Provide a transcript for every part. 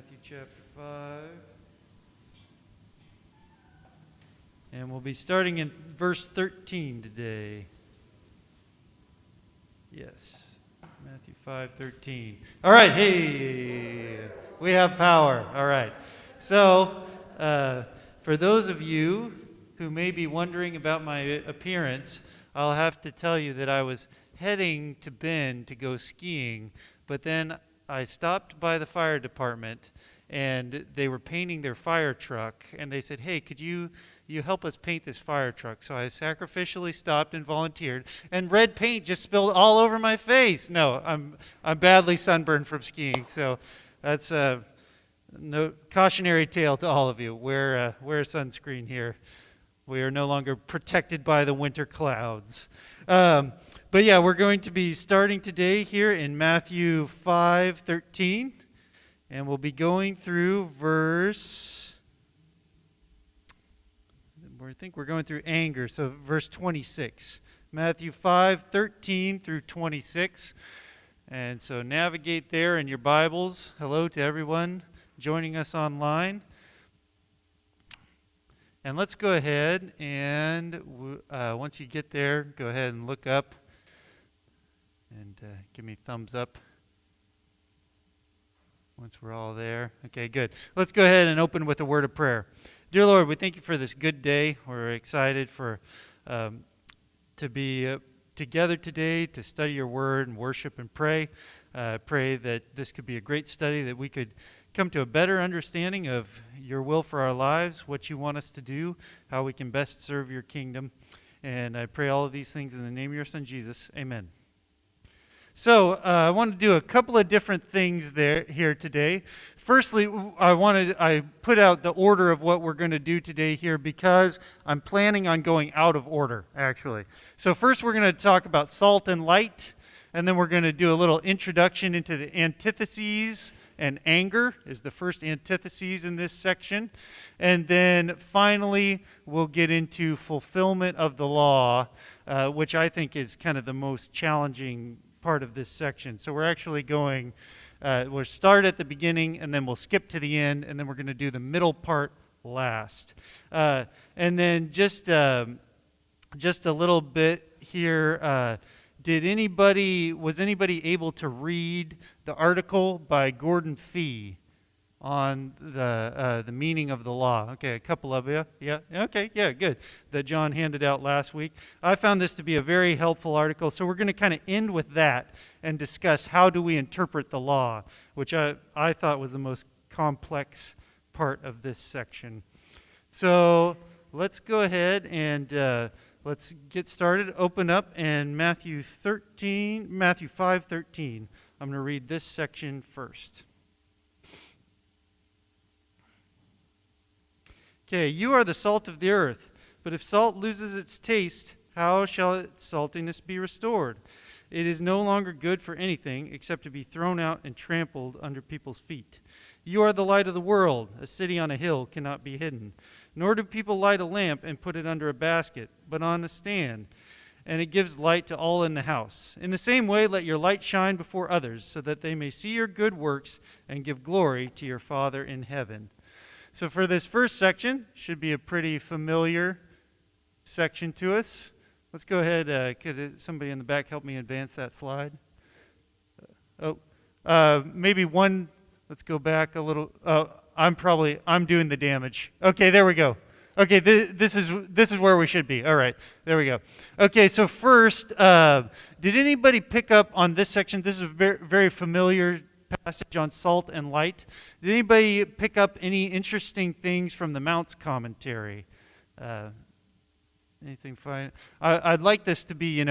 Matthew chapter 5. And we'll be starting in verse 13 today. Yes, Matthew 5:13. All right, hey, we have power. All right. So, for those of you who may be wondering about my appearance, I'll have to tell you that I was heading to Bend to go skiing, but then I stopped by the fire department, and they were painting their fire truck, and they said, "Hey, could you help us paint this fire truck?" So I sacrificially stopped and volunteered, and red paint just spilled all over my face. No, I'm badly sunburned from skiing, so that's a cautionary tale to all of you. Wear sunscreen here. We are no longer protected by the winter clouds. But yeah, we're going to be starting today here in Matthew 5:13, and we'll be going through I think we're going through anger, so verse 26. Matthew 5:13 through 26. And so navigate there in your Bibles. Hello to everyone joining us online. And let's go ahead and once you get there, go ahead and look up and give me thumbs up once we're all there. Okay, good. Let's go ahead and open with a word of prayer. Dear Lord, we thank you for this good day. We're excited to be together today to study your word and worship and pray. Pray that this could be a great study, that we could come to a better understanding of your will for our lives, what you want us to do, how we can best serve your kingdom. And I pray all of these things in the name of your Son, Jesus. Amen. So I want to do a couple of different things here today. Firstly, I put out the order of what we're going to do today here because I'm planning on going out of order, actually. So first we're going to talk about salt and light, and then we're going to do a little introduction into the antitheses, and anger is the first antitheses in this section. And then finally, we'll get into fulfillment of the law, which I think is kind of the most challenging part of this section. So we're actually we'll start at the beginning, and then we'll skip to the end, and then we're going to do the middle part last. And then just a little bit here. Was anybody able to read the article by Gordon Fee on the meaning of the law? Okay, a couple of you. Yeah, okay, yeah, good. That John handed out last week. I found this to be a very helpful article, so we're going to kind of end with that and discuss how do we interpret the law, which I thought was the most complex part of this section. So let's go ahead and let's get started. Open up in Matthew 5:13. I'm going to read this section first. Okay, you are the salt of the earth, but if salt loses its taste, how shall its saltiness be restored? It is no longer good for anything except to be thrown out and trampled under people's feet. You are the light of the world. A city on a hill cannot be hidden. Nor do people light a lamp and put it under a basket, but on a stand, and it gives light to all in the house. In the same way, let your light shine before others, so that they may see your good works and give glory to your Father in heaven. So for this first section, should be a pretty familiar section to us. Let's go ahead. Could somebody in the back help me advance that slide? Maybe one. Let's go back a little. I'm doing the damage. Okay, there we go. Okay, this is where we should be. All right, there we go. Okay, so first, did anybody pick up on this section? This is a very, very familiar passage on salt and light. Did anybody pick up any interesting things from the Mount's commentary? Anything fine? I'd like this to be,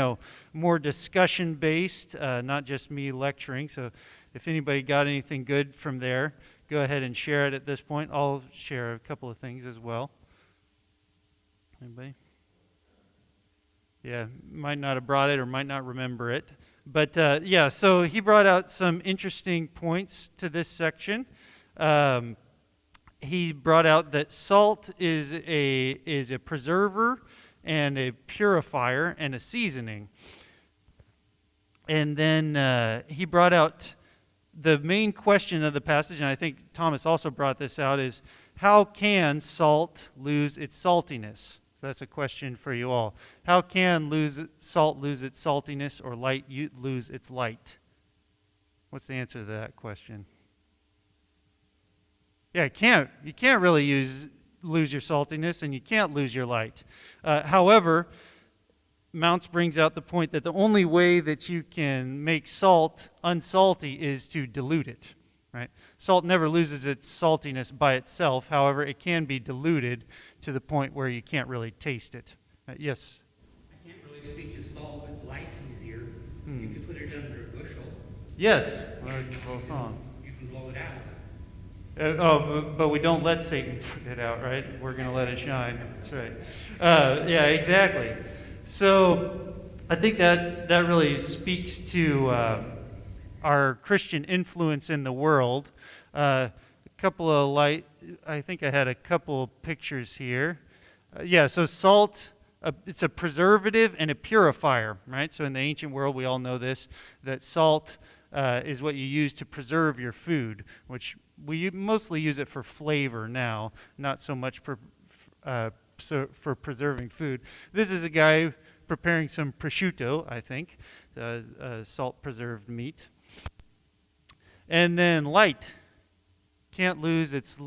more discussion-based, not just me lecturing. So if anybody got anything good from there, go ahead and share it at this point. I'll share a couple of things as well. Anybody? Yeah, might not have brought it or might not remember it. But so he brought out some interesting points to this section. He brought out that salt is a preserver and a purifier and a seasoning. And then he brought out the main question of the passage, and I think Thomas also brought this out, is how can salt lose its saltiness? So that's a question for you all. How can salt lose its saltiness, or light lose its light? What's the answer to that question? Yeah, it can't. You can't really lose your saltiness, and you can't lose your light. However, Mounce brings out the point that the only way that you can make salt unsalty is to dilute it. Right? Salt never loses its saltiness by itself. However, it can be diluted to the point where you can't really taste it. Yes? I can't really speak to salt, but light's easier. You can put it under a bushel. Yes. Well, song. You can blow it out. But we don't let Satan put it out, right? We're going to let it shine. That's right. Yeah, exactly. So I think that really speaks to our Christian influence in the world. I think I had a couple pictures here. So salt, it's a preservative and a purifier, right? So in the ancient world, we all know this, that salt is what you use to preserve your food, which we mostly use it for flavor now, not so much for preserving food. This is a guy preparing some prosciutto, I think, salt-preserved meat. And then light. Can't lose its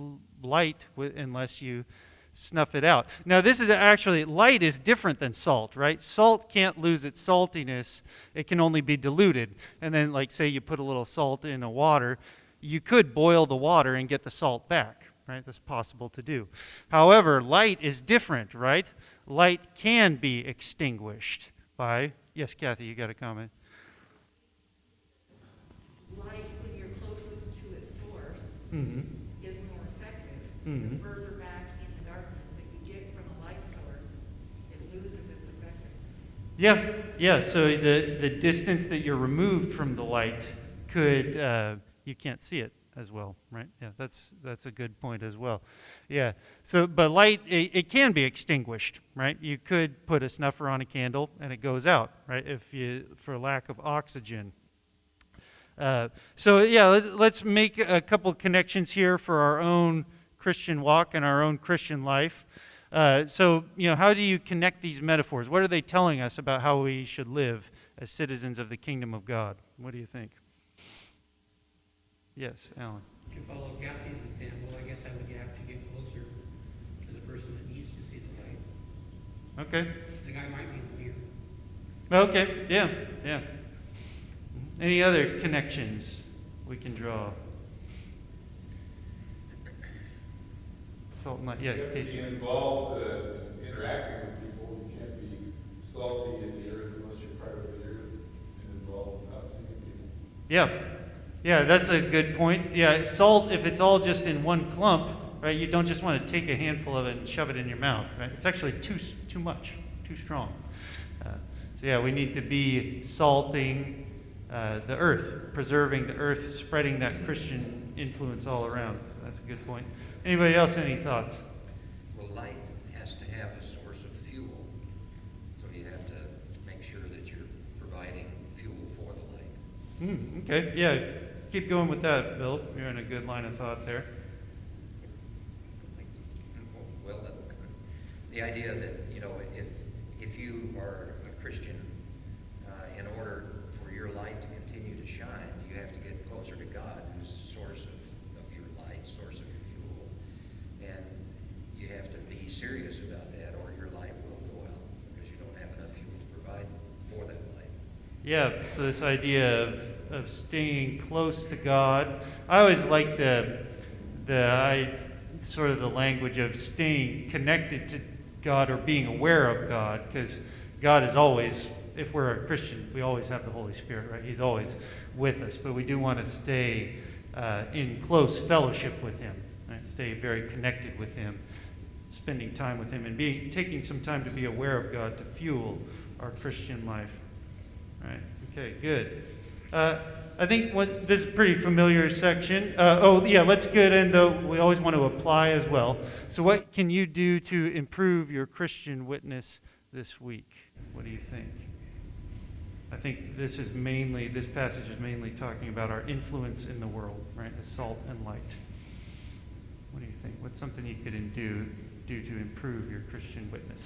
light unless you snuff it out. Now this is actually, light is different than salt, right? Salt can't lose its saltiness. It can only be diluted. And then, like, say you put a little salt in a water, you could boil the water and get the salt back, right? That's possible to do. However, light is different, right? Light can be extinguished by, yes, Kathy, you got a comment. Light, when you're closest to its source, Mm-hmm. is more effective. Mm-hmm. The further back in the darkness that you get from a light source, it loses its effectiveness. Yeah. So the distance that you're removed from the light could you can't see it as well, right? Yeah, that's a good point as well. Yeah. So, but light, it can be extinguished, right? You could put a snuffer on a candle and it goes out, right? For lack of oxygen. Let's make a couple of connections here for our own Christian walk and our own Christian life. How do you connect these metaphors? What are they telling us about how we should live as citizens of the kingdom of God? What do you think? Yes, Alan. To follow Kathy's example, I guess I would have to get closer to the person that needs to see the light. Okay. The guy might be here. Okay, yeah. Any other connections we can draw? You have to be involved in interacting with people. You can't be salty in the earth unless you're part of the earth and involved without seeing people. Yeah, that's a good point. Yeah, salt, if it's all just in one clump, right, you don't just want to take a handful of it and shove it in your mouth, right? It's actually too much, too strong. We need to be salting the earth, preserving the earth, spreading that Christian influence all around. That's a good point. Anybody else, any thoughts? Well, light has to have a source of fuel. So you have to make sure that you're providing fuel for the light. Okay, yeah. Keep going with that, Bill. You're in a good line of thought there. Well, the idea that, if you are a Christian, in order for your light to continue to shine, you have to get closer to God, who's the source of your light, source of your fuel. And you have to be serious about that, or your light will go out, because you don't have enough fuel to provide for that light. Yeah, so this idea of staying close to God. I always like the language of staying connected to God or being aware of God, because God is always, if we're a Christian, we always have the Holy Spirit, right? He's always with us, but we do want to stay in close fellowship with Him, right? Stay very connected with Him, spending time with Him, and taking some time to be aware of God to fuel our Christian life. Right. Okay, good. I think this is a pretty familiar section. Let's get into, we always want to apply as well. So what can you do to improve your Christian witness this week? What do you think? I think this passage is mainly talking about our influence in the world, right? As salt and light. What do you think? What's something you could do to improve your Christian witness?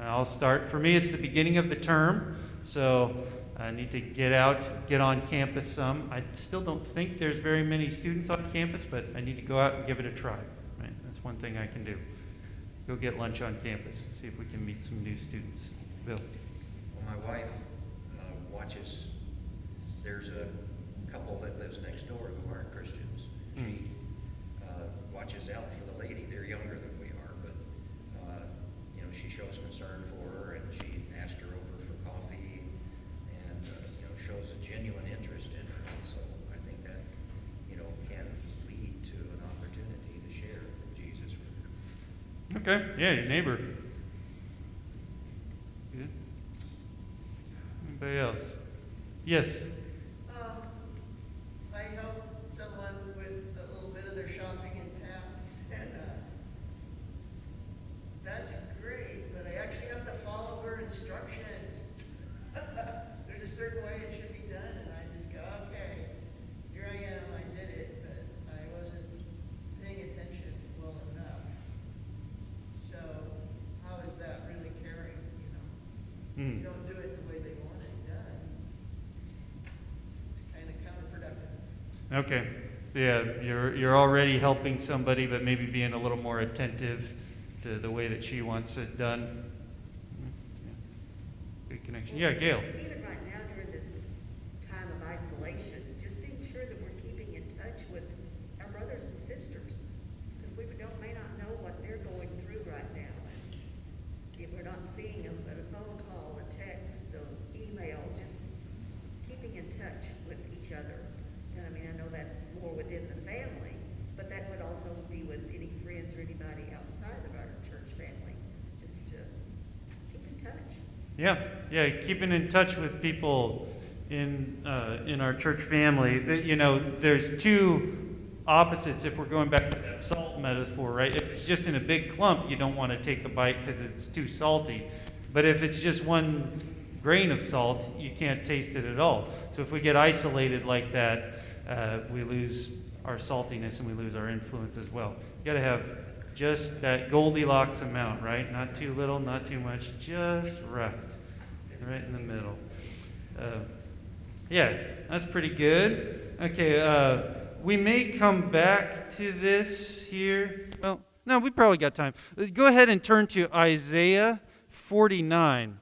I'll start. For me, it's the beginning of the term, so I need to get on campus some. I still don't think there's very many students on campus, but I need to go out and give it a try. Right? That's one thing I can do. Go get lunch on campus, see if we can meet some new students. Bill? Well, my wife watches, there's a couple that lives next door who aren't Christians. She watches out for the lady. They're younger than we are, but she shows concern for her, and she asked her over for coffee, and shows a genuine interest in her. So I think that can lead to an opportunity to share Jesus with her. Okay, yeah, your neighbor. Good. Anybody else? Yes. I help someone with a little bit of their shopping and tasks, and that's great, but I actually have to follow her instructions. There's a certain way it should be done, and I just go, okay, here I am, I did it, but I wasn't paying attention well enough. So how is that really caring, You don't do it the way they want it done. It's kind of counterproductive. Okay. So yeah, you're already helping somebody, but maybe being a little more attentive to the way that she wants it done. Yeah. Good connection. Yeah, Gail. Even right now during this time of isolation, just being sure that we're keeping in touch with our brothers and sisters, because we may not know what they're going through right now. And if we're not seeing them, but a phone call, a text, an email, just keeping in touch with each other. And I know that's more within the family, but that would also be with any friends or anybody outside of our church family, just to keep in touch. Yeah, keeping in touch with people in our church family. There's two opposites if we're going back to that salt metaphor, right? If it's just in a big clump, you don't want to take a bite because it's too salty. But if it's just one grain of salt, you can't taste it at all. So if we get isolated like that, we lose our saltiness and we lose our influence as well. You got to have just that Goldilocks amount, right? Not too little, not too much, just right in the middle. Yeah, that's pretty good. Okay, we may come back to this here. Well, no, we probably got time. Go ahead and turn to Isaiah 49.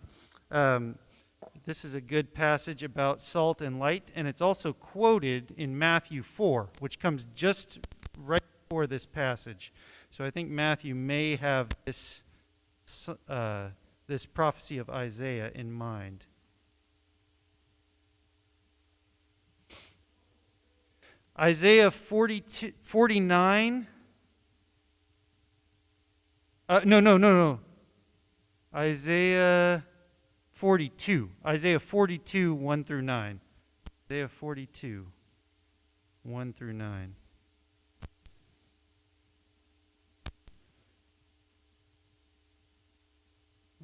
This is a good passage about salt and light, and it's also quoted in Matthew 4, which comes just right before this passage. So I think Matthew may have this prophecy of Isaiah in mind. Isaiah 49. No. Isaiah 42. Isaiah 42, 1 through 9. Isaiah 42, 1 through 9.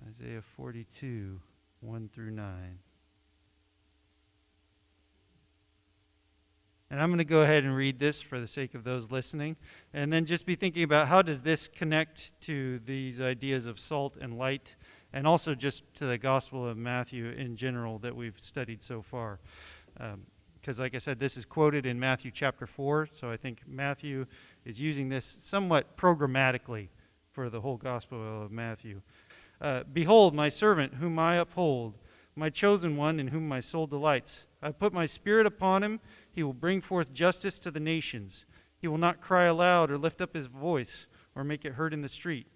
Isaiah 42, 1 through 9. And I'm going to go ahead and read this for the sake of those listening. And then just be thinking about how does this connect to these ideas of salt and light, and also just to the Gospel of Matthew in general that we've studied so far. Because like I said, this is quoted in Matthew chapter 4, so I think Matthew is using this somewhat programmatically for the whole Gospel of Matthew. Behold, my servant whom I uphold, my chosen one in whom my soul delights. I put my spirit upon him. He will bring forth justice to the nations. He will not cry aloud or lift up his voice or make it heard in the street.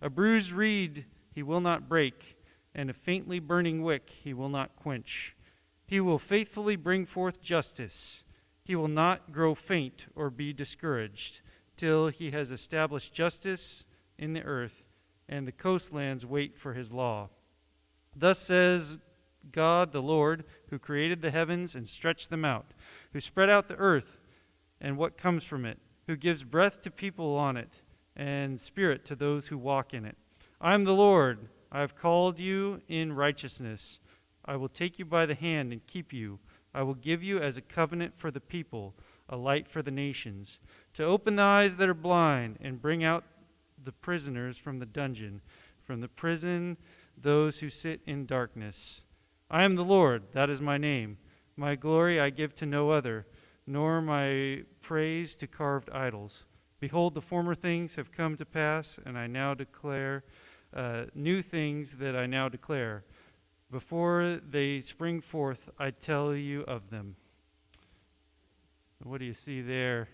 A bruised reed he will not break, and a faintly burning wick he will not quench. He will faithfully bring forth justice. He will not grow faint or be discouraged till he has established justice in the earth, and the coastlands wait for his law. Thus says God the Lord, who created the heavens and stretched them out, who spread out the earth and what comes from it, who gives breath to people on it and spirit to those who walk in it. I am the Lord, I have called you in righteousness. I will take you by the hand and keep you. I will give you as a covenant for the people, a light for the nations, to open the eyes that are blind and bring out the prisoners from the dungeon, from the prison those who sit in darkness. I am the Lord, that is my name. My glory I give to no other, nor my praise to carved idols. Behold, the former things have come to pass, and I now declare new things that I now declare. Before they spring forth, I tell you of them. What do you see there?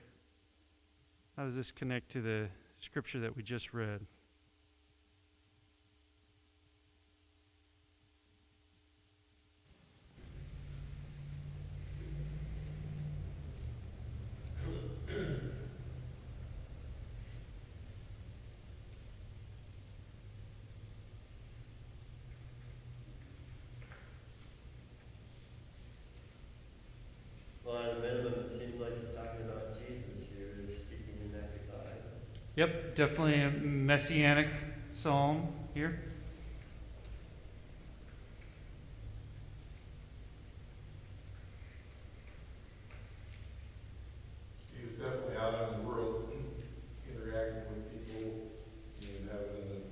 How does this connect to the scripture that we just read? Well, at a minimum, it seems like he's talking about Jesus here, is speaking in Matthew 5. Yep, definitely a messianic psalm here. He's definitely out in the world, interacting with people and having an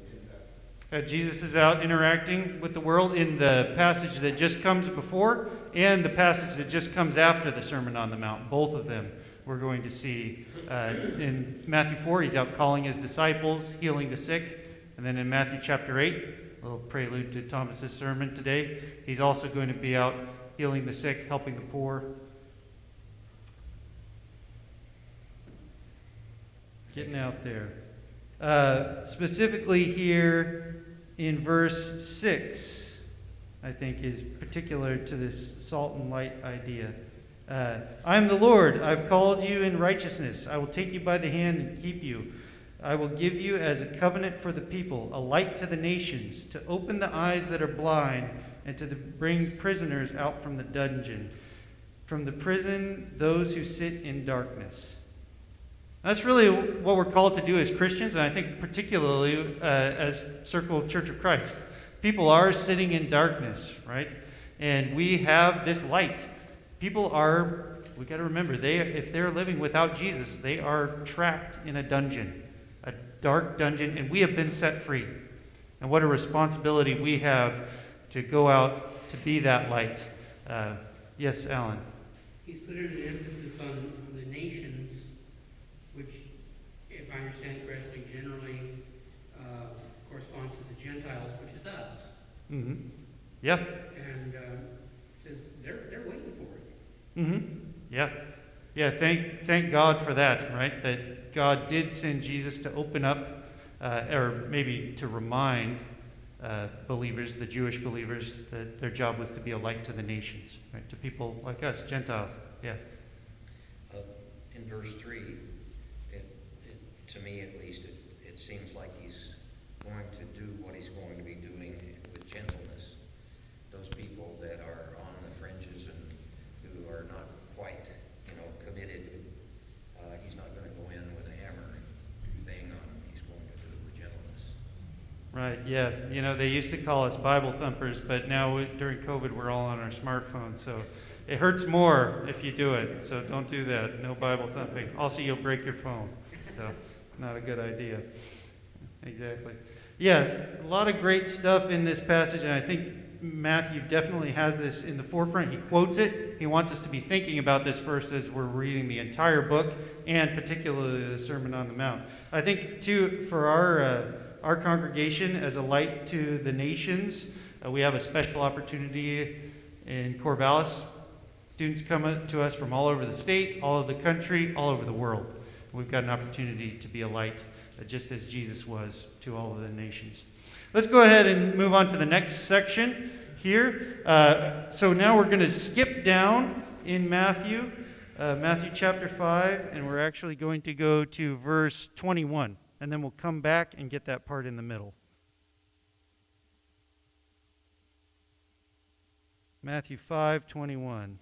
impact. Jesus is out interacting with the world in the passage that just comes before and the passage that just comes after the Sermon on the Mount. Both of them we're going to see. In Matthew 4, he's out calling his disciples, healing the sick. And then in Matthew chapter 8, a little prelude to Thomas's sermon today, he's also going to be out healing the sick, helping the poor. Getting out there. Specifically here in verse 6, I think is particular to this salt and light idea. I am the Lord. I've called you in righteousness. I will take you by the hand and keep you. I will give you as a covenant for the people, a light to the nations, to open the eyes that are blind, and to bring prisoners out from the dungeon, from the prison those who sit in darkness. That's really what we're called to do as Christians, and I think particularly as Circle Church of Christ. People are sitting in darkness, right? And we have this light. People are, we got to remember, if they're living without Jesus, they are trapped in a dungeon, a dark dungeon, and we have been set free. And what a responsibility we have to go out to be that light. Yes, Alan? He's put an emphasis on the nations, which, if I understand correctly, generally corresponds to the Gentiles, which is us. Mm-hmm. Yeah. And says they're waiting for it. Mm-hmm. Yeah. Yeah, thank God for that, right? That God did send Jesus to open up, or maybe to remind believers, the Jewish believers, that their job was to be a light to the nations, right? To people like us, Gentiles. Yeah. In verse 3, to me at least, it seems like he's going to do what he's going to be doing with gentleness. Those people that are on the fringes and who are not quite, committed, he's not going to go in with a hammer and bang on them. He's going to do it with gentleness. Right, yeah. They used to call us Bible thumpers, but now during COVID, we're all on our smartphones, so it hurts more if you do it, so don't do that. No Bible thumping. Also, you'll break your phone, so not a good idea. Exactly. Yeah, a lot of great stuff in this passage, and I think Matthew definitely has this in the forefront. He quotes it. He wants us to be thinking about this verse as we're reading the entire book, and particularly the Sermon on the Mount. I think, too, for our congregation as a light to the nations, we have a special opportunity in Corvallis. Students come to us from all over the state, all over the country, all over the world. We've got an opportunity to be a light, just as Jesus was to all of the nations. Let's go ahead and move on to the next section here. So now we're going to skip down in Matthew chapter 5, and we're actually going to go to verse 21, and then we'll come back and get that part in the middle. Matthew 5:21.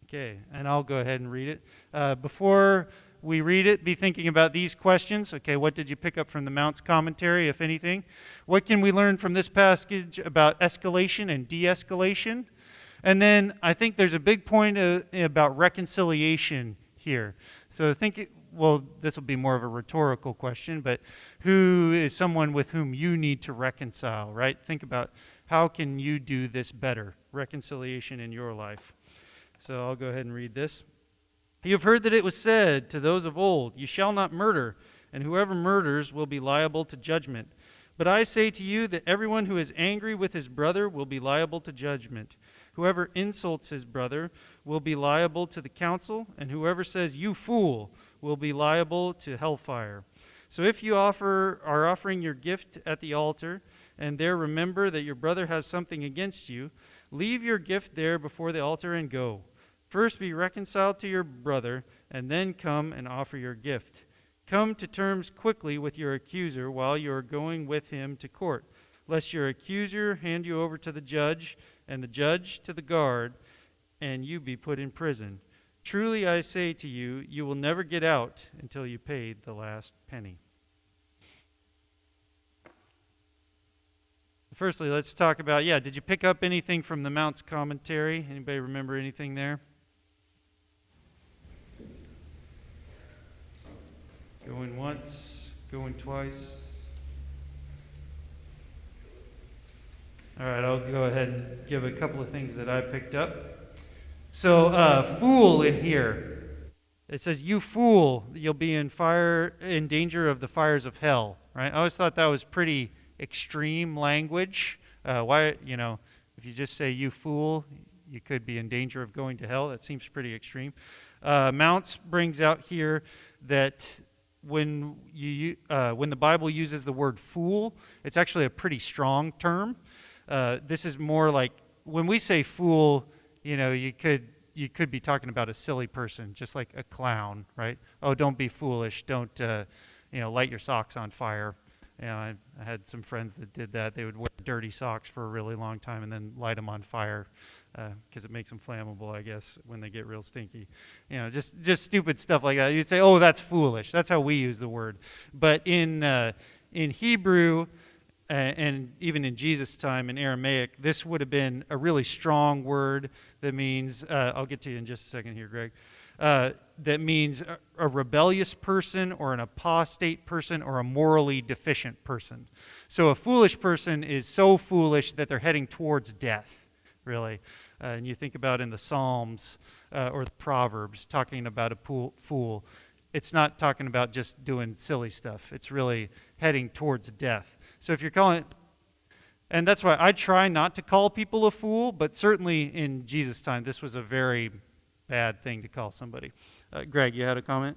Okay, and I'll go ahead and read it. Before we read it, be thinking about these questions. Okay, what did you pick up from the Mount's commentary, if anything? What can we learn from this passage about escalation and de-escalation? And then I think there's a big point about reconciliation here. So this will be more of a rhetorical question, but who is someone with whom you need to reconcile, right? Think about how can you do this better, reconciliation in your life. So I'll go ahead and read this. You have heard that it was said to those of old, you shall not murder, and whoever murders will be liable to judgment. But I say to you that everyone who is angry with his brother will be liable to judgment. Whoever insults his brother will be liable to the council, and whoever says, you fool, will be liable to hellfire. So if you are offering your gift at the altar, and there remember that your brother has something against you, leave your gift there before the altar and go. First be reconciled to your brother, and then come and offer your gift. Come to terms quickly with your accuser while you are going with him to court, lest your accuser hand you over to the judge, and the judge to the guard, and you be put in prison. Truly I say to you, you will never get out until you paid the last penny. Firstly, let's talk about, did you pick up anything from the Mount's commentary? Anybody remember anything there? Going once, going twice. All right, I'll go ahead and give a couple of things that I picked up. So, fool in here. It says, you fool, you'll be in danger of the fires of hell, right? I always thought that was pretty extreme language. If you just say you fool, you could be in danger of going to hell. That seems pretty extreme. Mounts brings out here that when the Bible uses the word fool, it's actually a pretty strong term. This is more like when we say fool, you could be talking about a silly person, just like a clown, right? Oh, don't be foolish. Don't light your socks on fire. I had some friends that did that. They would wear dirty socks for a really long time and then light them on fire because it makes them flammable, I guess, when they get real stinky. Just stupid stuff like that. You say, oh, that's foolish. That's how we use the word. But in Hebrew and even in Jesus' time in Aramaic, this would have been a really strong word that means, I'll get to you in just a second here, Greg, that means a rebellious person or an apostate person or a morally deficient person. So a foolish person is so foolish that they're heading towards death, really. And you think about in the Psalms or the Proverbs talking about a fool. It's not talking about just doing silly stuff. It's really heading towards death. So if you're calling, and that's why I try not to call people a fool, but certainly in Jesus' time, this was a very bad thing to call somebody. Greg, you had a comment?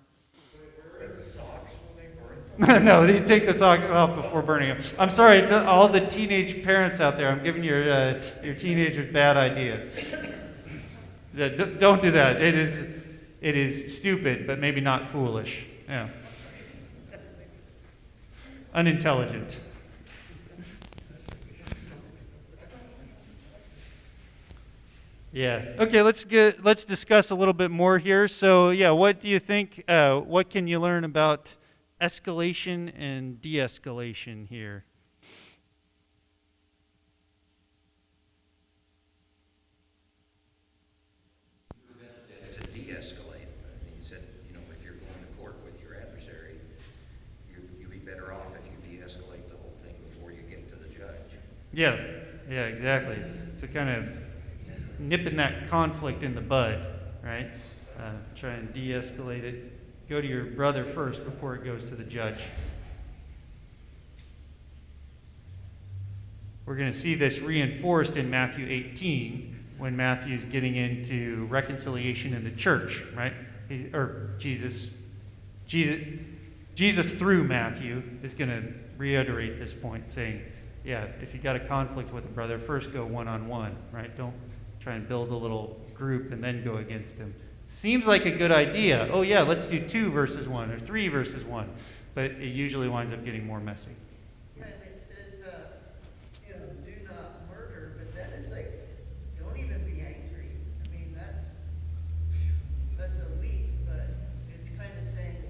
The socks when they burn them? No, you take the sock off before burning them. I'm sorry to all the teenage parents out there. I'm giving your teenagers bad ideas. Don't do that. It is stupid, but maybe not foolish. Yeah. Unintelligent. Yeah. Okay, let's discuss a little bit more here. So, what do you think, what can you learn about escalation and de-escalation here? To de-escalate, he said, if you're going to court with your adversary, you'd be better off if you de-escalate the whole thing before you get to the judge. Yeah, exactly. To kind of nipping that conflict in the bud, right? Try and de-escalate it. Go to your brother first before it goes to the judge. We're going to see this reinforced in Matthew 18 when Matthew's getting into reconciliation in the church, right? Jesus through Matthew is going to reiterate this point, saying, if you got a conflict with a brother, first go one-on-one, right? Don't try and build a little group and then go against him. Seems like a good idea. Oh yeah, let's do 2 versus 1 or 3 versus 1. But it usually winds up getting more messy. Yeah, and it says, do not murder, but that is like, don't even be angry. I mean, that's a leap, but it's kind of saying,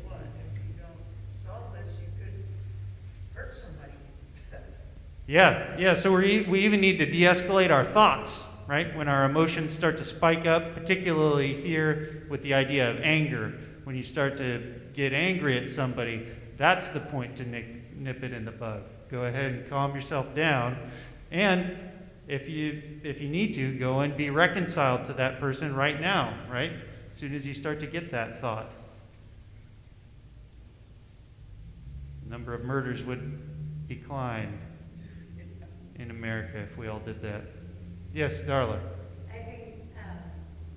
Yeah. So we even need to de-escalate our thoughts, right? When our emotions start to spike up, particularly here with the idea of anger. When you start to get angry at somebody, that's the point to nip it in the bud. Go ahead and calm yourself down. And if you need to, go and be reconciled to that person right now, right? As soon as you start to get that thought. The number of murders would decline in America if we all did that. Yes, Darla. I think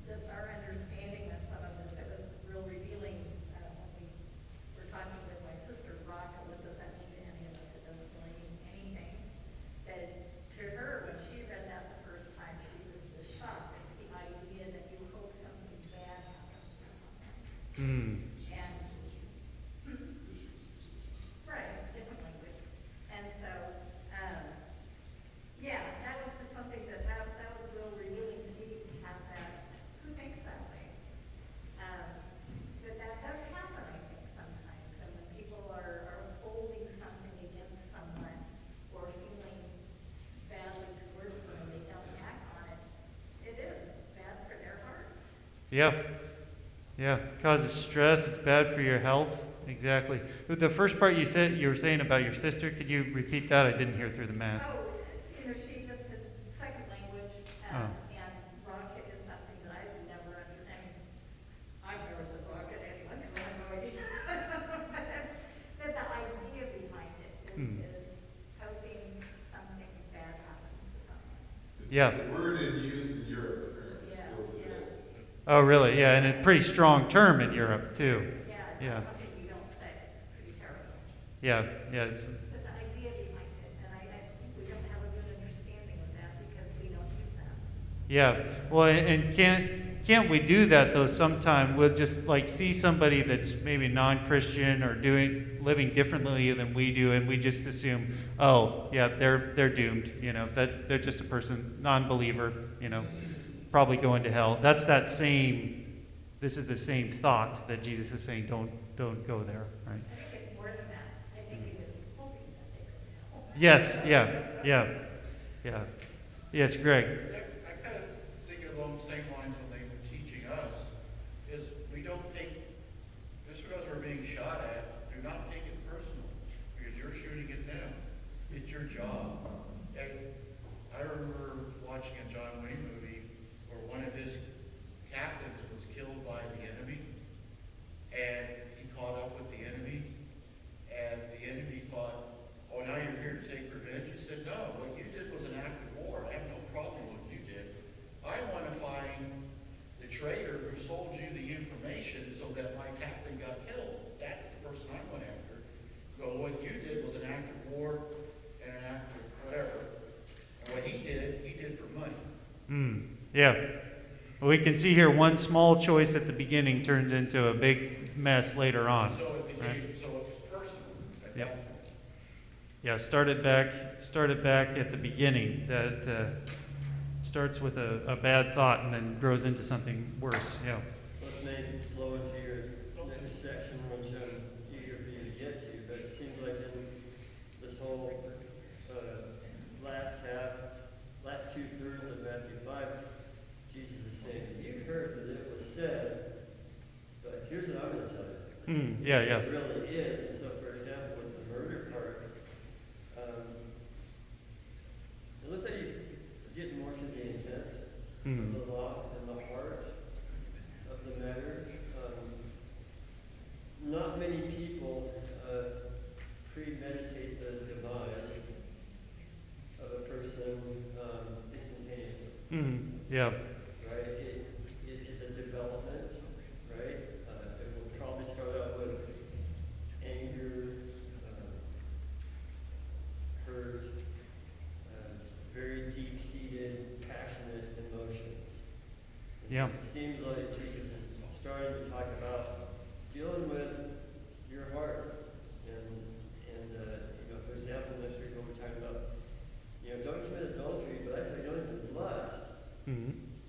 just our understanding of some of this, it was real revealing when we were talking with my sister, Rock, and what does that mean to any of us? It doesn't really mean anything. That to her, when she read that the first time, she was just shocked. It's the idea that you hope something bad happens to someone. And, right, different language. And so, yeah, that was just something that was real revealing to me to have that. Who thinks that way? But that does happen, I think, sometimes. And when people are holding something against someone or feeling badly towards them and they don't act on it, it is bad for their hearts. Yeah. Causes stress. It's bad for your health. Exactly. The first part you were saying about your sister, could you repeat that? I didn't hear through the mask. Oh, she just did second language, and rocket is something that I've never understood. I've never said rocket anyway, because I have no idea. But the idea behind it is hoping something bad happens to someone. Yeah. It's a word in use in Europe, apparently, still today. Oh, really? Yeah, and a pretty strong term in Europe, too. Yeah, it's something you don't say. It's pretty terrible. Yeah. But the idea behind it, and I think we don't have a good understanding of that because we don't use that. Yeah. Well, and can't we do that, though, sometime? We'll just, see somebody that's maybe non-Christian or living differently than we do, and we just assume, oh, yeah, they're doomed, that they're just a person, non-believer, probably going to hell. This is the same thought that Jesus is saying, don't go there, right? I think it's more than that. I think he was hoping that they could help. Yes, yeah. Yes, Greg. I kind of think along the same lines when they were teaching us, is we don't take, just because we're being shot at, do not take it personal, because you're shooting at them. It's your job. And I remember watching a John Wayne movie where one of his captains was killed by the enemy, and he caught up with the enemy, and the enemy thought, oh, now you're here to take revenge? He said, no, what you did was an act of war. I have no problem with what you did. I want to find the traitor who sold you the information so that my captain got killed. That's the person I went after. Well, what you did was an act of war and an act of whatever. And what he did for money. Yeah. Well, we can see here one small choice at the beginning turns into a big mess later on. So it became, right? so it was personal at that point. Yeah, start it back at the beginning. That starts with a bad thought and then grows into something worse. Yeah. Let's maybe flow into your next section, which I'm eager for you to get to, but it seems like in this whole last 2/3 of Matthew 5, Jesus is saying, you've heard that it was said, but here's what I'm going to tell you. Yeah. It really is. And so, for example, with the murder part, it looks like he's getting more to the intent of the law and the heart of the matter. Not many people premeditate the demise of a person instantaneously. Yeah. Right? It is a development, right? It will probably start out with anger, hurt, very deep-seated, passionate emotions. Yeah. It seems like Jesus is starting to talk about dealing with your heart. And for example, next week we'll be talking about, don't commit adultery, but actually don't even lust.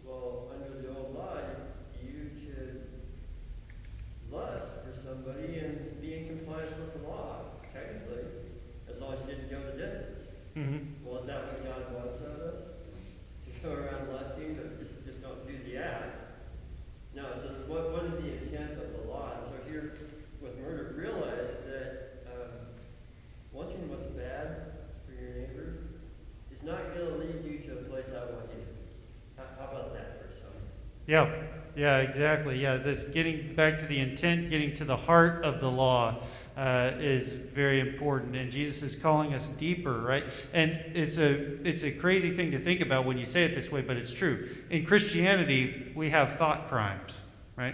Well, under the old law, you could lust for somebody and be in compliance with the law, technically, as long as you didn't go the distance. Yeah, yeah, exactly. Yeah, this getting back to the intent, getting to the heart of the law is very important. And Jesus is calling us deeper, right? And it's a crazy thing to think about when you say it this way, but it's true. In Christianity, we have thought crimes, right?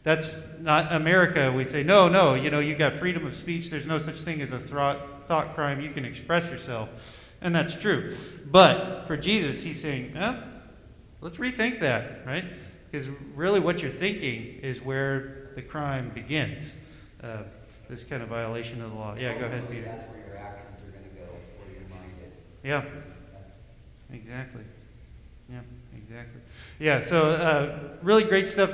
That's not America. We say, no, you got freedom of speech. There's no such thing as a thought crime. You can express yourself. And that's true. But for Jesus, he's saying, let's rethink that, right? Because really what you're thinking is where the crime begins. This kind of violation of the law. Yeah, go ahead, Peter. That's where your actions are going to go, where your mind is. Yeah, exactly. Yeah, exactly. Yeah, so really great stuff.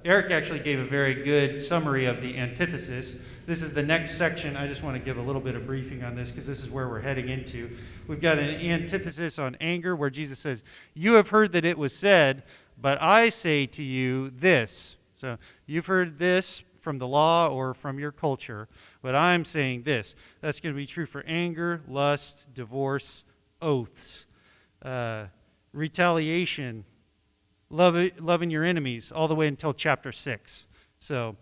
Eric actually gave a very good summary of the antithesis. This is the next section. I just want to give a little bit of briefing on this because this is where we're heading into. We've got an antithesis on anger where Jesus says, "You have heard that it was said, but I say to you this." So you've heard this from the law or from your culture, but I'm saying this. That's going to be true for anger, lust, divorce, oaths, retaliation, loving your enemies, all the way until chapter 6. So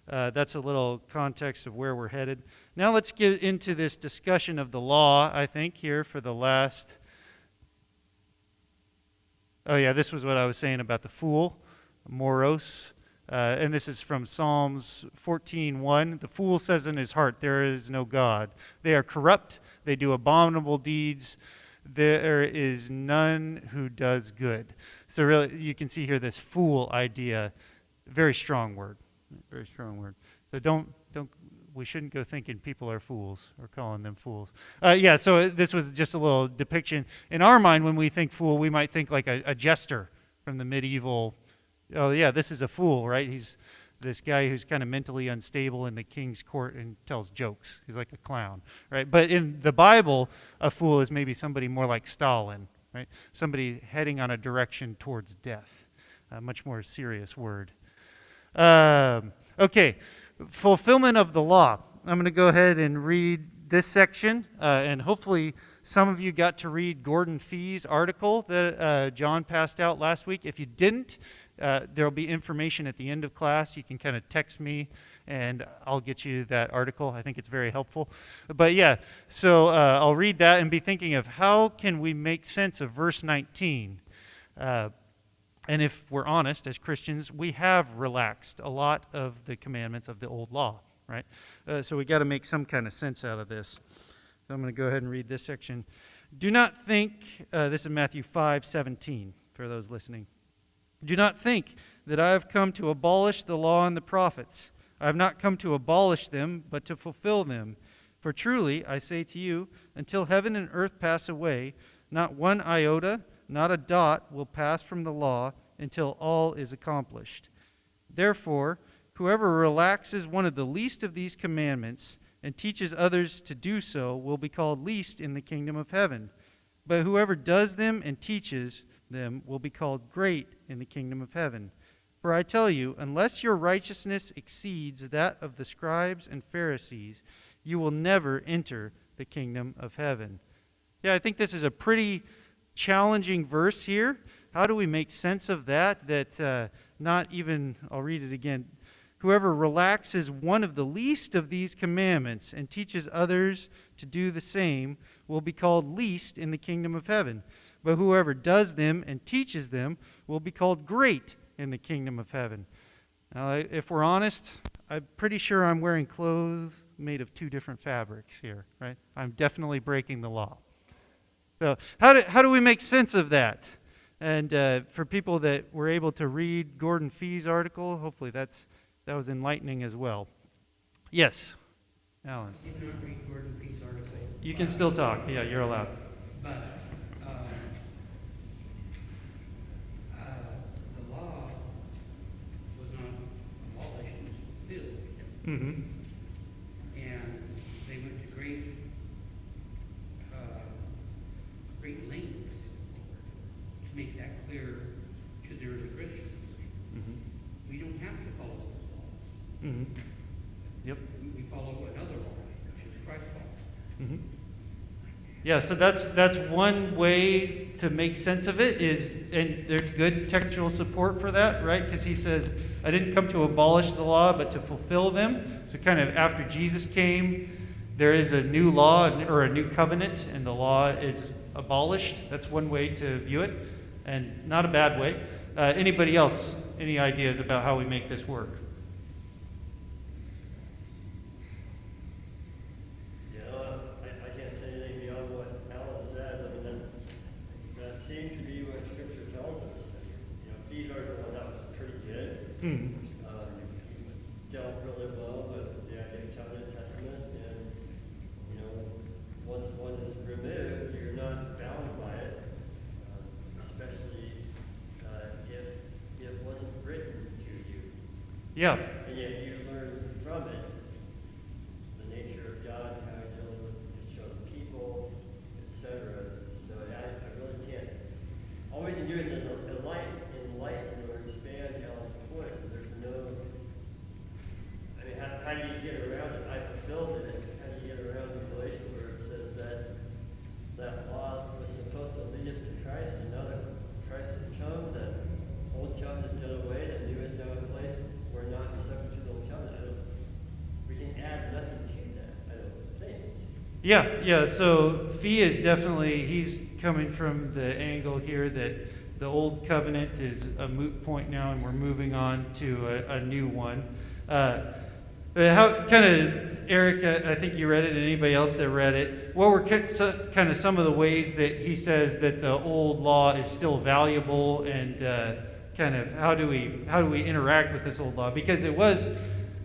that's a little context of where we're headed. Now let's get into this discussion of the law, I think, here for the last... Oh yeah, this was what I was saying about the fool, moros. And this is from Psalms 14:1. The fool says in his heart, there is no God. They are corrupt. They do abominable deeds. There is none who does good. So really, you can see here this fool idea. Very strong word. Very strong word. So we shouldn't go thinking people are fools or calling them fools. So this was just a little depiction. In our mind, when we think fool, we might think like a jester from the medieval. Oh yeah, this is a fool, right? He's this guy who's kind of mentally unstable in the king's court and tells jokes. He's like a clown, right? But in the Bible, a fool is maybe somebody more like Stalin, right? Somebody heading on a direction towards death. A much more serious word. Okay, fulfillment of the law. I'm going to go ahead and read this section, and hopefully some of you got to read Gordon Fee's article that John passed out last week. If you didn't, there will be information at the end of class. You can kind of text me, and I'll get you that article. I think it's very helpful. But yeah, so I'll read that and be thinking of how can we make sense of verse 19. And if we're honest, as Christians, we have relaxed a lot of the commandments of the old law, right? So we got to make some kind of sense out of this. So I'm going to go ahead and read this section. Do not think, this is Matthew 5:17 for those listening. Do not think that I have come to abolish the law and the prophets. I have not come to abolish them, but to fulfill them. For truly, I say to you, until heaven and earth pass away, not one iota, not a dot will pass from the law until all is accomplished. Therefore, whoever relaxes one of the least of these commandments and teaches others to do so will be called least in the kingdom of heaven. But whoever does them and teaches them will be called great in the kingdom of heaven. For I tell you, unless your righteousness exceeds that of the scribes and Pharisees, you will never enter the kingdom of heaven. Yeah, I think this is a pretty challenging verse here. How do we make sense of that? I'll read it again. Whoever relaxes one of the least of these commandments and teaches others to do the same will be called least in the kingdom of heaven. But whoever does them and teaches them will be called great in the kingdom of heaven. Now, if we're honest, I'm pretty sure I'm wearing clothes made of two different fabrics here, right? I'm definitely breaking the law. So how do we make sense of that? And for people that were able to read Gordon Fee's article, hopefully that was enlightening as well. Yes, Alan. I did not read Gordon Fee's article. You can still talk. Yeah, you're allowed. But the law was not abolished, it was fulfilled. Mm-hmm. And they went to great lengths to make that clear to the early Christians. Mm-hmm. We don't have to follow those laws. Mm-hmm. Yep. We follow another law, which is Christ's law. Mm-hmm. Yeah, so that's one way to make sense of it is, and there's good textual support for that, right? Because he says, I didn't come to abolish the law, but to fulfill them. So kind of after Jesus came, there is a new law or a new covenant, and the law is abolished. That's one way to view it, and not a bad way. Anybody else, any ideas about how we make this work? I can't say anything beyond what Alan says. I mean, that seems to be what Scripture tells us. These are the one that was pretty good. Dealt really well with the idea of covenant testament, and once one is removed, you're not bound by it, especially if it wasn't written to you. Yeah. And yet you learn from it the nature of God, how He deals with His chosen people, etc. So I really can't. All we can do is enlighten or expand Alan's point. There's no. I mean, how do you get around it? I fulfilled it. How do you get around the Galatians where it says that law was supposed to lead us to Christ, and now that Christ has come, the old covenant is done away, the new is now in place. We're not subject to the old covenant. We can add nothing to that, I don't think. Yeah. So Fee is definitely, he's coming from the angle here that the old covenant is a moot point now, and we're moving on to a new one. How kind of, Eric, I think you read it, and anybody else that read it, what were kind of some of the ways that he says that the old law is still valuable, and kind of how do we interact with this old law? Because it was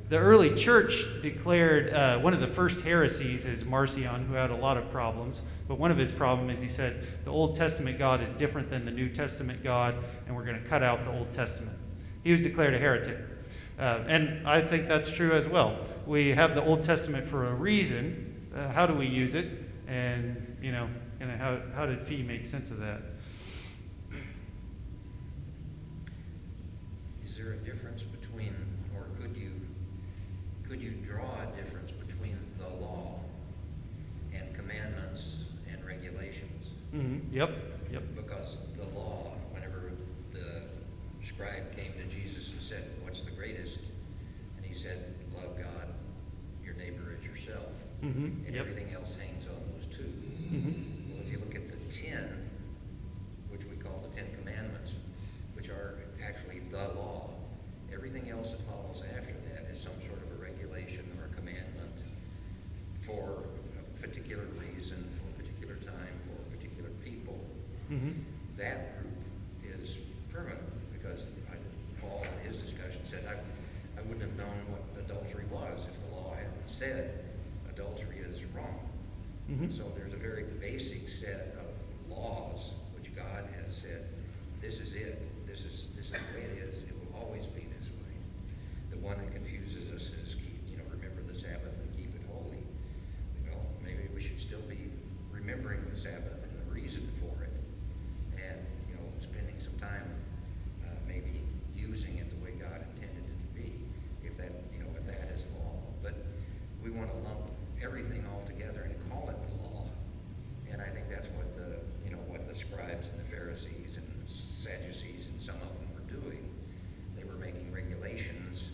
the early church declared one of the first heresies is Marcion, who had a lot of problems. But one of his problems is he said the Old Testament God is different than the New Testament God, and we're going to cut out the Old Testament. He was declared a heretic. And I think that's true as well. We have the Old Testament for a reason. How do we use it? And, how did Fee make sense of that? Is there a difference between, or could you draw a difference between the law and commandments and regulations? Mm-hmm. Yep. Because the law, whenever the scribe came to Jesus and said, what's the greatest? And he said, love God, your neighbor as yourself. Mm-hmm. And everything else hangs on those two. Mm-hmm. Well, if you look at the 10, which we call the 10 Commandments, which are actually the law, everything else that follows after that is some sort of a regulation or a commandment for a particular reason, for a particular time, for a particular people. Mm-hmm. That group is permanent, because Paul in his discussion said, I wouldn't have known what adultery was if the law hadn't said adultery is wrong. Mm-hmm. So there's a very basic set of laws which God has said, this is it. This is the way it is. It will always be this way. The one that confuses us is remember the Sabbath and keep it holy. Well, maybe we should still be remembering the Sabbath and the reason for it, and spending some time maybe using it the way God intended it to be, if that is law. But we want to lump everything all together and call it the law, and I think that's what the scribes and the Pharisees and Sadducees and some of them were doing. They were making regulations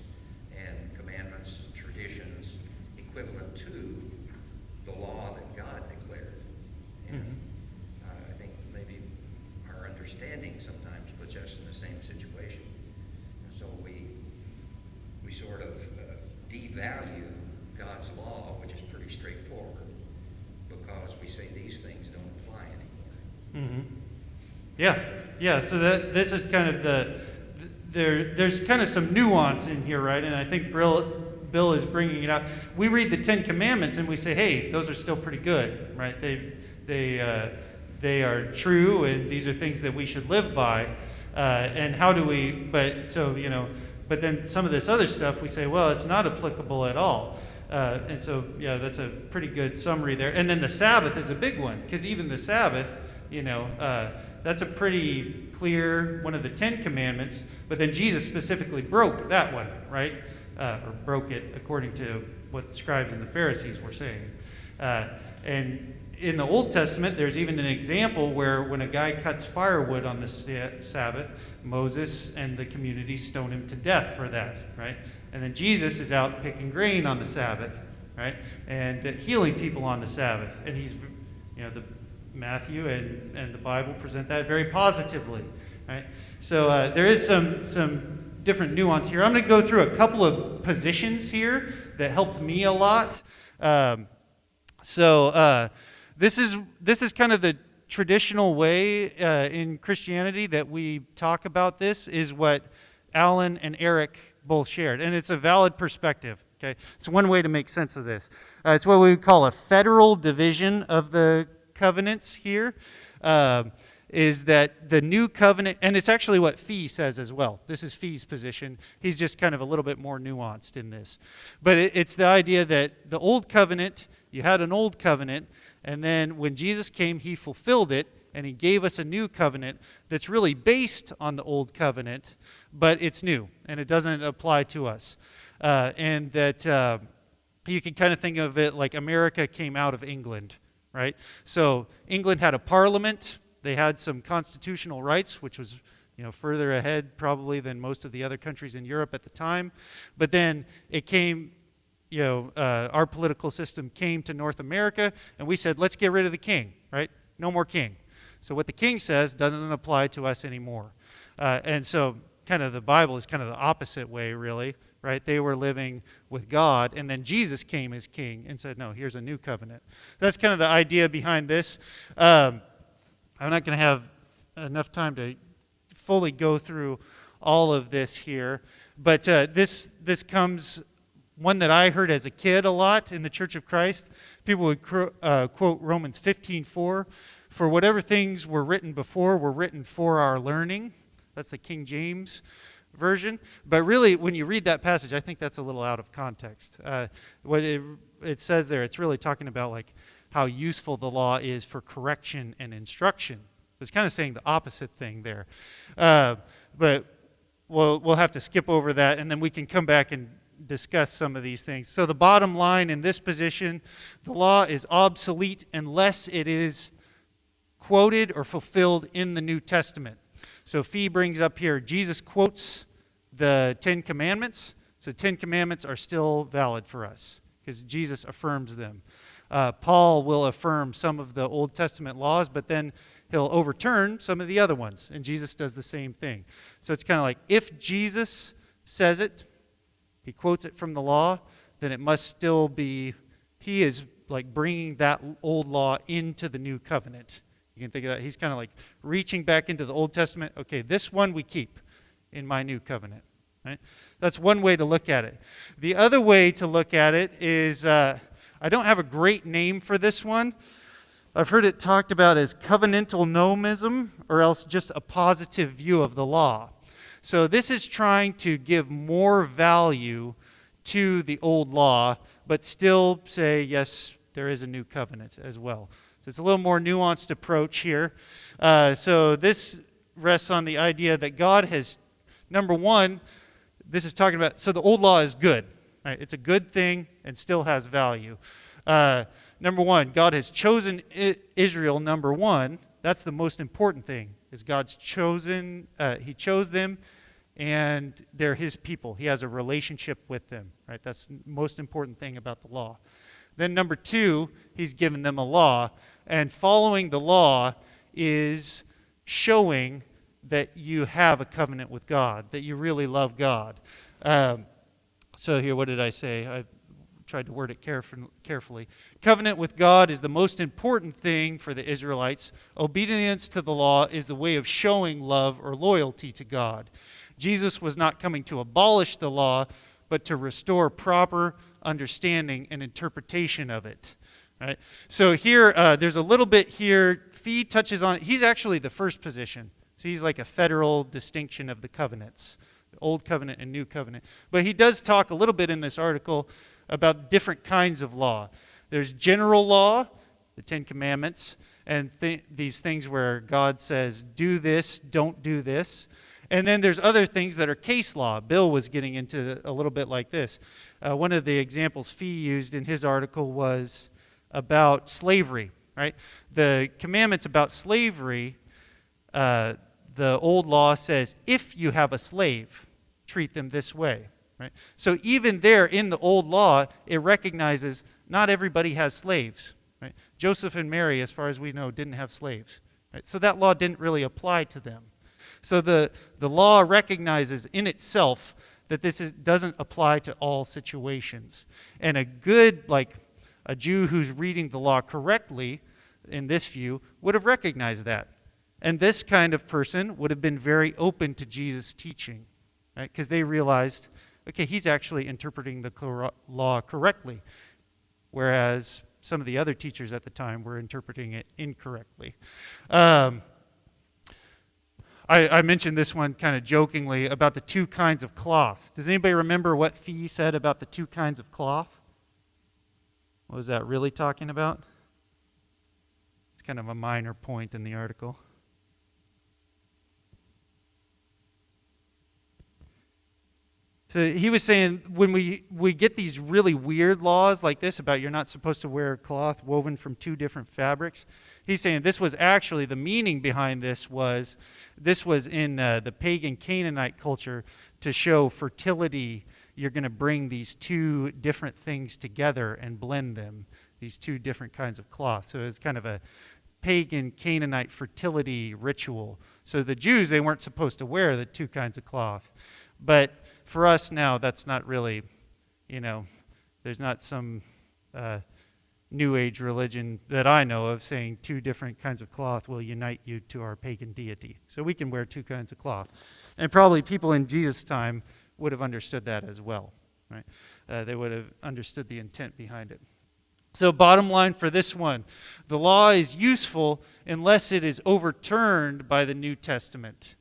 and commandments, traditions equivalent to the law that God declared. And I think maybe our understanding sometimes puts us in the same situation. And so we sort of devalue God's law, which is pretty straightforward, because we say these things don't apply anymore. Mm-hmm. Yeah. So this is kind of there's kind of some nuance in here, right? And I think Bill is bringing it out. We read the 10 Commandments and we say, hey, those are still pretty good, right? They are true, and these are things that we should live by. And how do we? But then some of this other stuff we say, well, it's not applicable at all. And so, that's a pretty good summary there. And then the Sabbath is a big one, because even the Sabbath, that's a pretty clear one of the 10 Commandments. But then Jesus specifically broke that one, right? Or broke it according to what the scribes and the Pharisees were saying. And in the Old Testament, there's even an example where when a guy cuts firewood on the Sabbath, Moses and the community stone him to death for that, right? And then Jesus is out picking grain on the Sabbath, right? And healing people on the Sabbath. And he's, the Matthew and the Bible present that very positively, right? So there is some different nuance here. I'm going to go through a couple of positions here that helped me a lot. This is kind of the traditional way in Christianity that we talk about this, is what Alan and Eric both shared. And it's a valid perspective. Okay, it's one way to make sense of this. It's what we would call a federal division of the covenants here. Is that the new covenant, and it's actually what Fee says as well. This is Fee's position. He's just kind of a little bit more nuanced in this. But it's the idea that the old covenant, you had an old covenant, and then when Jesus came, he fulfilled it, and he gave us a new covenant that's really based on the old covenant, but it's new, and it doesn't apply to us. And that you can kind of think of it like America came out of England, right? So England had a parliament. They had some constitutional rights, which was, further ahead probably than most of the other countries in Europe at the time. But then it came, our political system came to North America, and we said, let's get rid of the king, right? No more king. So what the king says doesn't apply to us anymore. And so kind of the Bible is kind of the opposite way, really, right? They were living with God, and then Jesus came as king and said, no, here's a new covenant. That's kind of the idea behind this. I'm not going to have enough time to fully go through all of this here, but this comes, one that I heard as a kid a lot in the Church of Christ. People would quote Romans 15:4, for whatever things were written before were written for our learning. That's the King James version. But really, when you read that passage, I think that's a little out of context. What it says there, it's really talking about like how useful the law is for correction and instruction. It's kind of saying the opposite thing there. But we'll have to skip over that, and then we can come back and discuss some of these things. So the bottom line in this position, the law is obsolete unless it is quoted or fulfilled in the New Testament. So Fee brings up here, Jesus quotes the Ten Commandments. So 10 Commandments are still valid for us because Jesus affirms them. Paul will affirm some of the Old Testament laws, but then he'll overturn some of the other ones, and Jesus does the same thing. So it's kind of like if Jesus says it, he quotes it from the law, then it must still be, he is like bringing that old law into the new covenant. You can think of that. He's kind of like reaching back into the Old Testament. Okay, this one we keep in my new covenant. Right? That's one way to look at it. The other way to look at it is, I don't have a great name for this one. I've heard it talked about as Covenantal Gnomism, or else just a positive view of the law. So this is trying to give more value to the old law, but still say, yes, there is a new covenant as well. So it's a little more nuanced approach here. So this rests on the idea that God has, number one, this is talking about, so the old law is good. Right? It's a good thing and still has value. Number one, God has chosen Israel, number one. That's the most important thing, is God's chosen, he chose them, and they're his people. He has a relationship with them. Right? That's the most important thing about the law. Then number two, he's given them a law, and following the law is showing that you have a covenant with God, that you really love God. So here, what did I say? I tried to word it carefully. Covenant with God is the most important thing for the Israelites. Obedience to the law is the way of showing love or loyalty to God. Jesus was not coming to abolish the law, but to restore proper understanding and interpretation of it. Right? So here, there's a little bit here. Fee touches on it. He's actually the first position. So he's like a federal distinction of the covenants, the Old Covenant and New Covenant. But he does talk a little bit in this article about different kinds of law. There's general law, the Ten Commandments, and these things where God says, do this, don't do this. And then there's other things that are case law. Bill was getting into a little bit like this. One of the examples Fee used in his article was about slavery. right? The commandments about slavery, the old law says, if you have a slave, treat them this way, right? So even there in the old law, it recognizes not everybody has slaves, right? Joseph and Mary, as far as we know, didn't have slaves, right? So that law didn't really apply to them. So the law recognizes in itself that doesn't apply to all situations. And a Jew who's reading the law correctly, in this view, would have recognized that. And this kind of person would have been very open to Jesus' teaching, right? Because they realized, okay, he's actually interpreting the law correctly, whereas some of the other teachers at the time were interpreting it incorrectly. I mentioned this one kind of jokingly about the two kinds of cloth. Does anybody remember what Fee said about the two kinds of cloth? What was that really talking about? It's kind of a minor point in the article. So he was saying when we get these really weird laws like this about you're not supposed to wear cloth woven from two different fabrics, he's saying this was actually, the meaning behind this was in the pagan Canaanite culture to show fertility. You're going to bring these two different things together and blend them, these two different kinds of cloth. So it's kind of a pagan Canaanite fertility ritual. So the Jews, they weren't supposed to wear the two kinds of cloth. But for us now, that's not really, there's not some New Age religion that I know of saying two different kinds of cloth will unite you to our pagan deity. So we can wear two kinds of cloth. And probably people in Jesus' time would have understood that as well, right? They would have understood the intent behind it. So bottom line for this one, the law is useful unless it is overturned by the New Testament.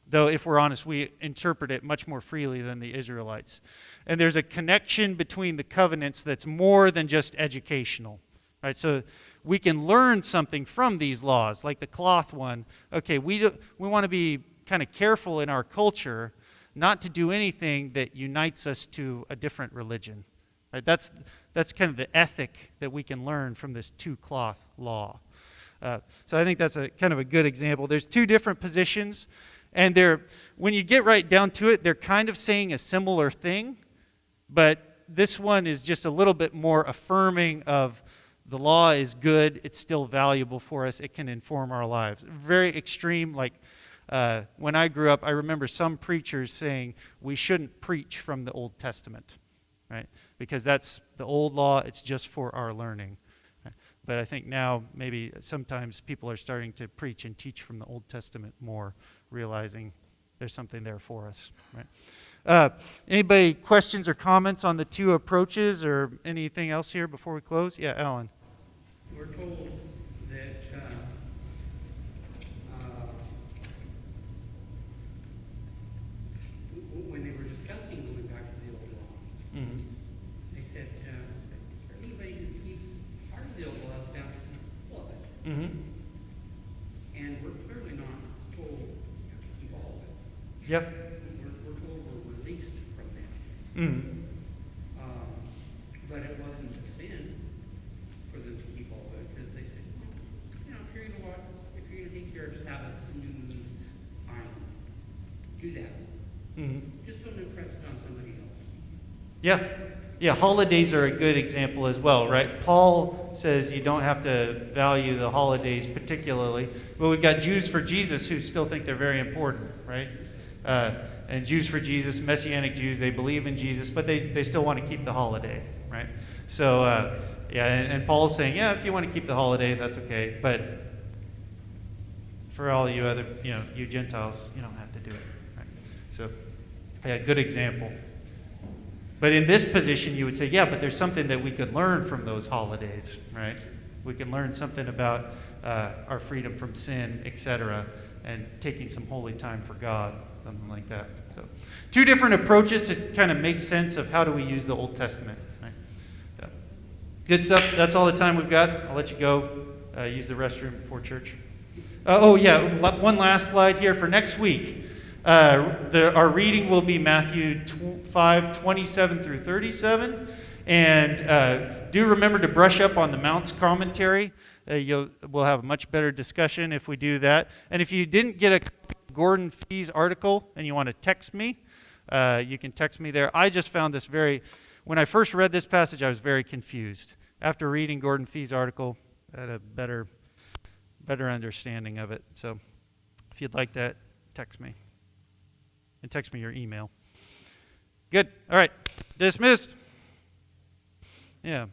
Though, if we're honest, we interpret it much more freely than the Israelites. And there's a connection between the covenants that's more than just educational. Right? So we can learn something from these laws, like the cloth one. Okay, we want to be kind of careful in our culture not to do anything that unites us to a different religion. Right? That's kind of the ethic that we can learn from this two-cloth law. So I think that's a kind of a good example. There's two different positions. And when you get right down to it, they're kind of saying a similar thing, but this one is just a little bit more affirming of the law is good, it's still valuable for us, it can inform our lives. Very extreme, like when I grew up, I remember some preachers saying we shouldn't preach from the Old Testament, right? Because that's the old law, it's just for our learning. But I think now maybe sometimes people are starting to preach and teach from the Old Testament more, realizing there's something there for us. Right? Anybody questions or comments on the two approaches or anything else here before we close? Yeah, Alan. We're told that when they were discussing going back to the old law, Mm-hmm. they said for anybody who keeps part of the old law is baptism of blood. Mm-hmm. And we're clearly not told to keep all of it. Yep. We're told we're released from that. Mm-hmm. But it wasn't a sin for them to keep all of it, because they said, if you're going to take care of Sabbaths and new moons, fine, do that. Mm-hmm. Just don't impress it on somebody else. Yeah. Yeah, holidays are a good example as well, right? Paul says you don't have to value the holidays particularly, but we've got Jews for Jesus who still think they're very important, right? And Jews for Jesus, Messianic Jews, they believe in Jesus, but they still want to keep the holiday, right? So, and Paul's saying, yeah, if you want to keep the holiday, that's okay, but for all you other, you Gentiles, you don't have to do it, right? So, yeah, good example. But in this position, you would say, yeah, but there's something that we could learn from those holidays, right? We can learn something about our freedom from sin, etc., and taking some holy time for God, something like that. So, two different approaches to kind of make sense of how do we use the Old Testament. Right? So, good stuff. That's all the time we've got. I'll let you go. Use the restroom before church. One last slide here for next week. Our reading will be Matthew 5:27 through 37. And do remember to brush up on the Mount's commentary. we'll have a much better discussion if we do that. And if you didn't get a Gordon Fee's article and you want to text me, you can text me there. I just found this when I first read this passage, I was very confused. After reading Gordon Fee's article, I had a better understanding of it. So if you'd like that, text me. And text me your email. Good. All right. Dismissed. Yeah.